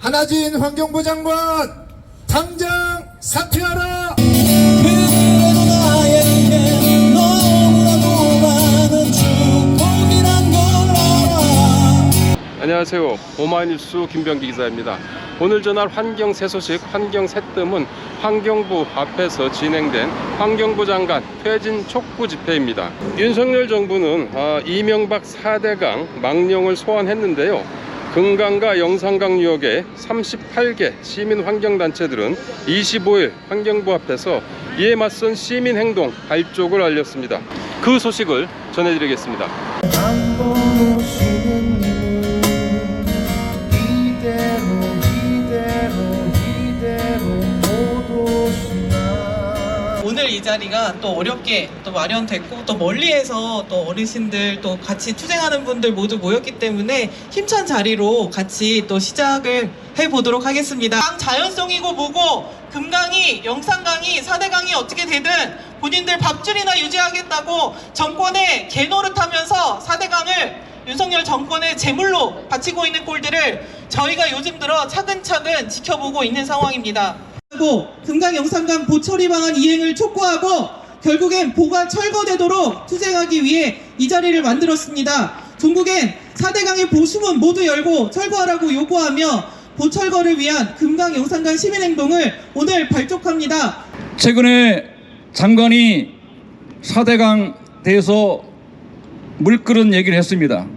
한하진 환경부 장관 당장 사퇴하라. 그래도 나에게 너무나도 많은 축복이란 걸 알아. 안녕하세요. 오마이뉴스 김병기 기자입니다. 오늘 전할 환경 새 소식, 환경 새뜸은 환경부 앞에서 진행된 환경부 장관 퇴진 촉구 집회입니다. 윤석열 정부는 이명박 4대강 망령을 소환했는데요. 금강과 영산강 유역의 38개 시민환경단체들은 25일 환경부 앞에서 이에 맞선 시민행동 발족을 알렸습니다. 그 소식을 전해드리겠습니다. 오늘 이 자리가 또 어렵게 또 마련됐고 또 멀리에서 또 어르신들 또 같이 투쟁하는 분들 모두 모였기 때문에 힘찬 자리로 같이 또 시작을 해보도록 하겠습니다. 강 자연성이고 뭐고 금강이 영산강이 4대강이 어떻게 되든 본인들 밥줄이나 유지하겠다고 정권의 개노릇하면서 4대강을 윤석열 정권의 제물로 바치고 있는 꼴들을 저희가 요즘 들어 차근차근 지켜보고 있는 상황입니다. 금강 영산강 보처리 방안 이행을 촉구하고 결국엔 보가 철거되도록 투쟁하기 위해 이 자리를 만들었습니다. 종국엔 4대강의 보수문 모두 열고 철거하라고 요구하며 보철거를 위한 금강 영산강 시민행동을 오늘 발족합니다. 최근에 장관이 4대강 대해서 물끓은 얘기를 했습니다.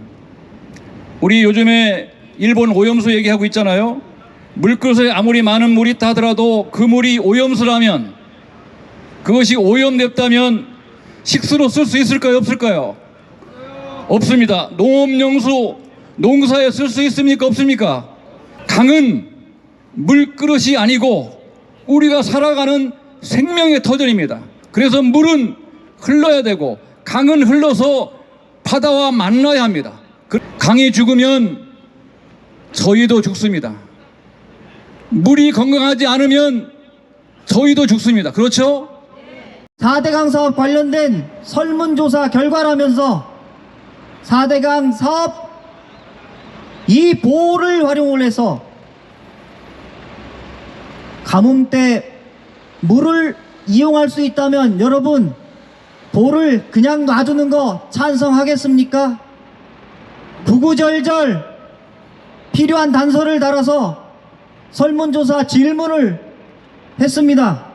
우리 요즘에 일본 오염수 얘기하고 있잖아요. 물그릇에 아무리 많은 물이 있다 하더라도 그 물이 오염수라면, 그것이 오염됐다면 식수로 쓸 수 있을까요? 없을까요? 없습니다. 농업용수 농사에 쓸 수 있습니까? 없습니까? 강은 물그릇이 아니고 우리가 살아가는 생명의 터전입니다. 그래서 물은 흘러야 되고 강은 흘러서 바다와 만나야 합니다. 강이 죽으면 저희도 죽습니다. 물이 건강하지 않으면 저희도 죽습니다. 그렇죠? 4대강 사업 관련된 설문조사 결과라면서 4대강 사업 이 보호를 활용을 해서 가뭄 때 물을 이용할 수 있다면 여러분 보를 그냥 놔두는 거 찬성하겠습니까? 구구절절 필요한 단서를 달아서 설문조사 질문을 했습니다.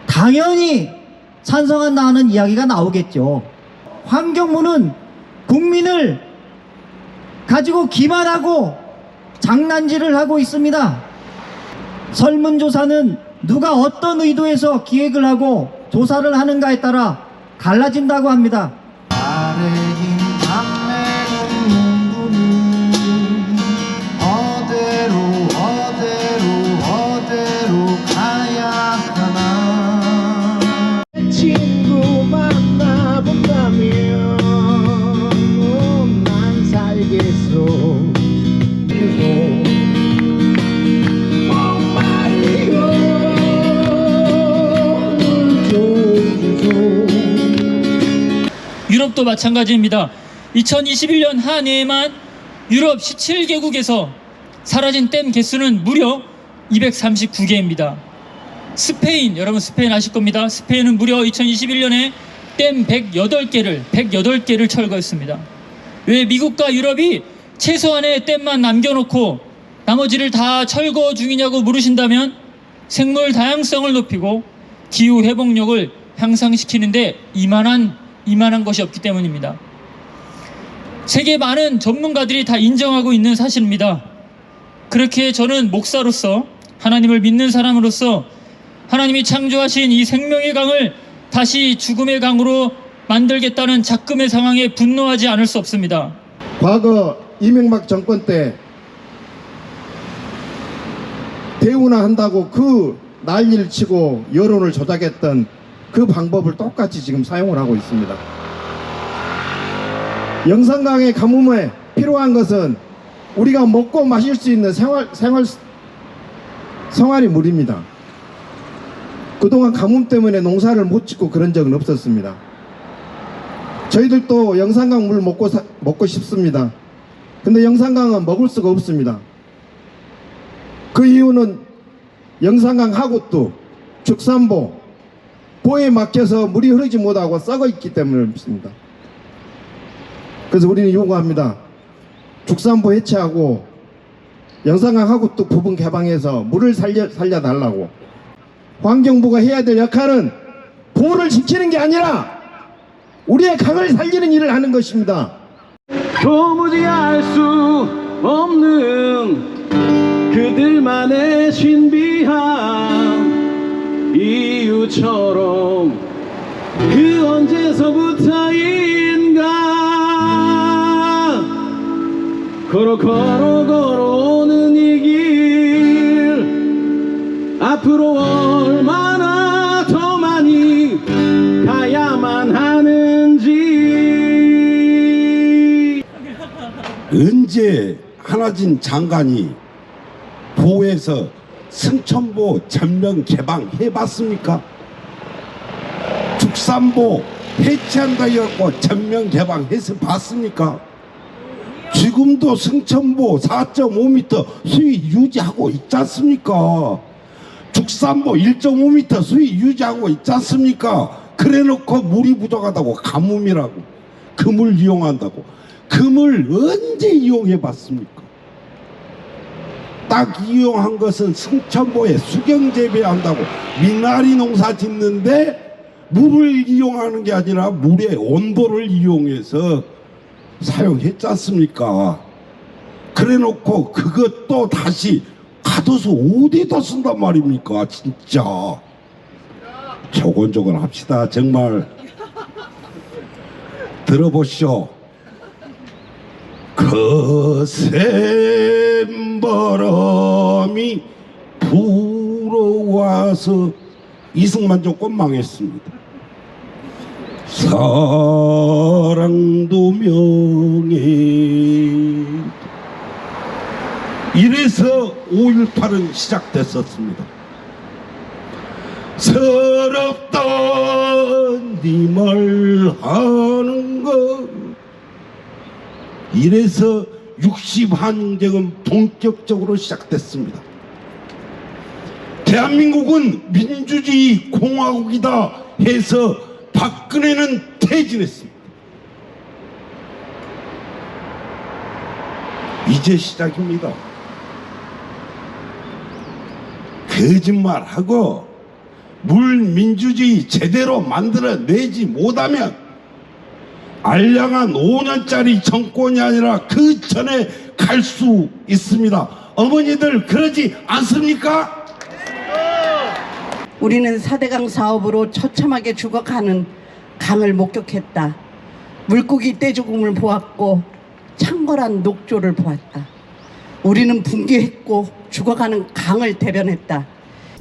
당연히 찬성한다 하는 이야기가 나오겠죠. 환경부는 국민을 가지고 기만하고 장난질을 하고 있습니다. 설문조사는 누가 어떤 의도에서 기획을 하고 조사를 하는가에 따라 달라진다고 합니다. 친구 만나본다면 난 살겠어. 유럽도 마찬가지입니다. 2021년 한 해에만 유럽 17개국에서 사라진 댐 개수는 무려 239개입니다. 스페인, 여러분 스페인 아실 겁니다. 스페인은 무려 2021년에 댐 108개를 철거했습니다. 왜 미국과 유럽이 최소한의 댐만 남겨놓고 나머지를 다 철거 중이냐고 물으신다면 생물 다양성을 높이고 기후 회복력을 향상시키는데 이만한 것이 없기 때문입니다. 세계 많은 전문가들이 다 인정하고 있는 사실입니다. 그렇게 저는 목사로서 하나님을 믿는 사람으로서 하나님이 창조하신 이 생명의 강을 다시 죽음의 강으로 만들겠다는 작금의 상황에 분노하지 않을 수 없습니다. 과거 이명박 정권 때 대우나 한다고 그 난리를 치고 여론을 조작했던 그 방법을 똑같이 지금 사용을 하고 있습니다. 영산강의 가뭄에 필요한 것은 우리가 먹고 마실 수 있는 생활이 물입니다. 그동안 가뭄 때문에 농사를 못 짓고 그런 적은 없었습니다. 저희들도 영산강 물 먹고 싶습니다. 근데 영산강은 먹을 수가 없습니다. 그 이유는 영산강 하구도, 죽산보, 보에 막혀서 물이 흐르지 못하고 썩어 있기 때문입니다. 그래서 우리는 요구합니다. 죽산보 해체하고 영산강 하구도 부분 개방해서 물을 살려달라고. 환경부가 해야 될 역할은 보호를 지키는 게 아니라 우리의 강을 살리는 일을 하는 것입니다. 도무지 알 수 없는 그들만의 신비한 이유처럼 그 언제서부터인가 걸어오는 이 길 앞으로 얼마나 더 많이 가야만 하는지. 언제 한화진 장관이 보에서 승천보 전면 개방해봤습니까? 죽산보 해체한다 해갖고 전면 개방해서 봤습니까? 지금도 승천보 4.5m 수위 유지하고 있지 않습니까? 죽산보 1.5m 수위 유지하고 있지 않습니까? 그래놓고 물이 부족하다고 가뭄이라고 금을 이용한다고. 금을 언제 이용해봤습니까? 딱 이용한 것은 승천보에 수경재배한다고 미나리 농사 짓는데 물을 이용하는 게 아니라 물의 온도를 이용해서 사용했지 않습니까? 그래놓고 그것도 다시 가둬서 어디다 쓴단 말입니까? 진짜 조곤조곤 합시다. 정말 들어보시오. 거센 바람이 불어와서 이승만 정권 망했습니다. 사랑도 명예. 이래서 5.18은 시작됐었습니다. 서럽던 네 말 하는 것. 이래서 60한정은 본격적으로 시작됐습니다. 대한민국은 민주주의 공화국이다 해서 박근혜는 퇴진했습니다. 이제 시작입니다. 거짓말하고 물민주주의 제대로 만들어내지 못하면 알량한 5년짜리 정권이 아니라 그 전에 갈 수 있습니다. 어머니들 그러지 않습니까? 우리는 4대강 사업으로 처참하게 죽어가는 강을 목격했다. 물고기 떼죽음을 보았고 창궐한 녹조를 보았다. 우리는 붕괴했고 죽어가는 강을 대변했다.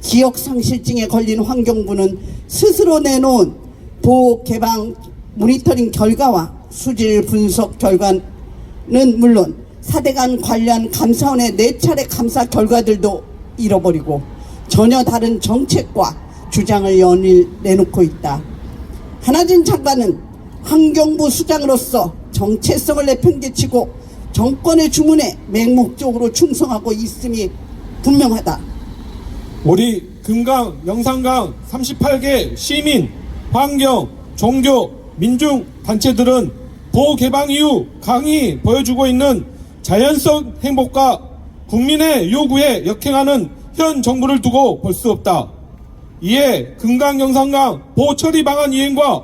기억상실증에 걸린 환경부는 스스로 내놓은 보호 개방 모니터링 결과와 수질 분석 결과는 물론 4대강 관련 감사원의 4차례 감사 결과들도 잃어버리고 전혀 다른 정책과 주장을 연일 내놓고 있다. 한화진 장관은 환경부 수장으로서 정체성을 내팽개치고 정권의 주문에 맹목적으로 충성하고 있음이 분명하다. 우리 금강, 영산강 38개 시민, 환경, 종교, 민중 단체들은 보호 개방 이후 강이 보여주고 있는 자연성 행복과 국민의 요구에 역행하는 현 정부를 두고 볼 수 없다. 이에 금강, 영산강 보호 처리 방안 이행과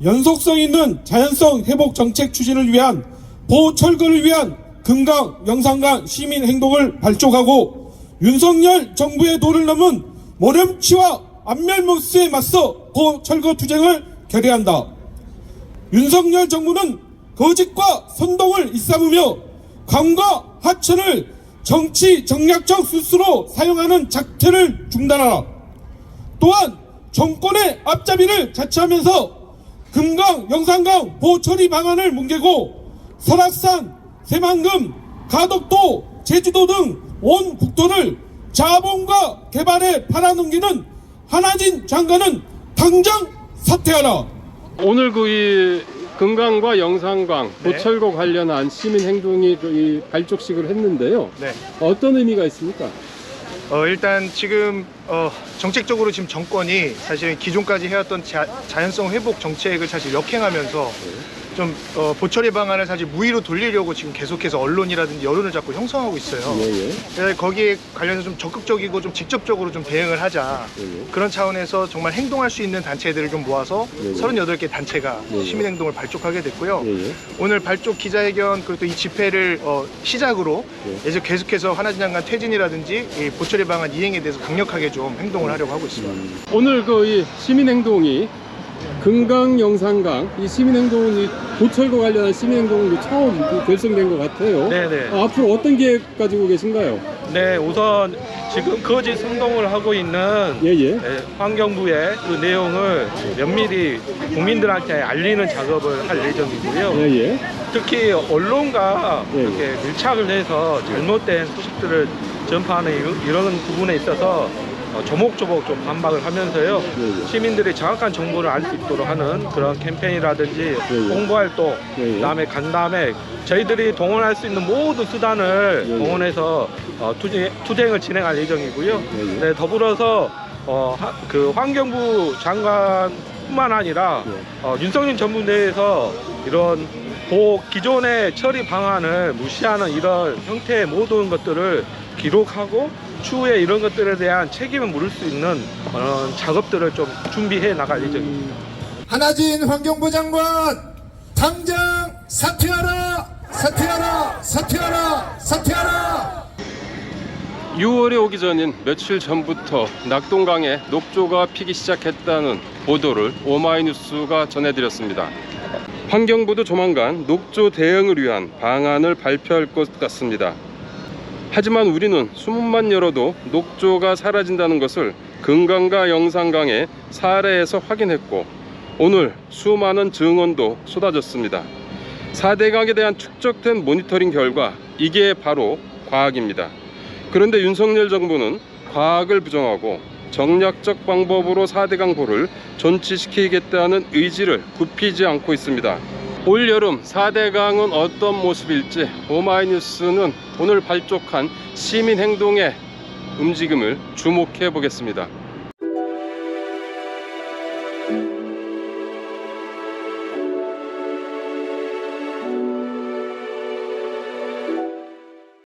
연속성 있는 자연성 회복 정책 추진을 위한 보호 철거를 위한 금강, 영산강 시민 행동을 발족하고 윤석열 정부의 도를 넘은 모렴치와 안면모스에 맞서 보호 철거 투쟁을 결의한다. 윤석열 정부는 거짓과 선동을 일삼으며 강과 하천을 정치 정략적 수수로 사용하는 작태를 중단하라. 또한 정권의 앞잡이를 자처하면서 금강, 영산강 보호처리 방안을 뭉개고 설악산, 새만금, 가덕도, 제주도 등 온 국토를 자본과 개발에 팔아넘기는 한화진 장관은 당장 사퇴하라. 오늘 이 금강과 영산강 보철거 관련한 시민 행동이 이 발족식을 했는데요. 어떤 의미가 있습니까? 일단 지금 정책적으로 지금 정권이 사실 기존까지 해왔던 자연성 회복 정책을 사실 역행하면서 좀 보처리 방안을 사실 무위로 돌리려고 지금 계속해서 언론이라든지 여론을 자꾸 형성하고 있어요. 그래서 거기에 관련해서 좀 적극적이고 좀 직접적으로 좀 대응을 하자. 그런 차원에서 정말 행동할 수 있는 단체들을 좀 모아서 38개 단체가 시민행동을 발족하게 됐고요. 오늘 발족 기자회견 그리고 또 이 집회를 시작으로 이제 계속해서 하나진장관 퇴진이라든지 이 보처리 방안 이행에 대해서 강력하게 좀 행동을 하려고 하고 있습니다. 오늘 이 시민행동이 금강 영산강 이 시민행동이 보철과 관련한 시민행동이 처음 결성된 것 같아요. 네네. 앞으로 어떤 계획 가지고 계신가요? 네, 우선 지금 거짓 선동을 하고 있는 환경부의 그 내용을 면밀히 국민들한테 알리는 작업을 할 예정이고요. 특히 언론과 이렇게 밀착을 해서 잘못된 소식들을 전파하는 이런 부분에 있어서 조목조목 좀 반박을 하면서요. 시민들이 정확한 정보를 알 수 있도록 하는 그런 캠페인이라든지 홍보활동, 그다음에 간다음에 저희들이 동원할 수 있는 모든 수단을 동원해서 투쟁을 진행할 예정이고요. 네, 더불어서 그 환경부 장관뿐만 아니라 윤석열 정부 내에서 이런 기존의 처리 방안을 무시하는 이런 형태의 모든 것들을 기록하고 추후에 이런 것들에 대한 책임을 물을 수 있는 작업들을 좀 준비해 나갈 예정입니다. 한하진 환경부 장관 당장 사퇴하라! 사퇴하라! 사퇴하라! 사퇴하라! 6월에 오기 전인 며칠 전부터 낙동강에 녹조가 피기 시작했다는 보도를 오마이뉴스가 전해드렸습니다. 환경부도 조만간 녹조 대응을 위한 방안을 발표할 것 같습니다. 하지만 우리는 수문만 열어도 녹조가 사라진다는 것을 금강과 영산강의 사례에서 확인했고 오늘 수많은 증언도 쏟아졌습니다. 4대강에 대한 축적된 모니터링 결과 이게 바로 과학입니다. 그런데 윤석열 정부는 과학을 부정하고 정략적 방법으로 4대강 보를 존치시키겠다는 의지를 굽히지 않고 있습니다. 올여름 4대강은 어떤 모습일지 오마이뉴스는 오늘 발족한 시민행동의 움직임을 주목해 보겠습니다.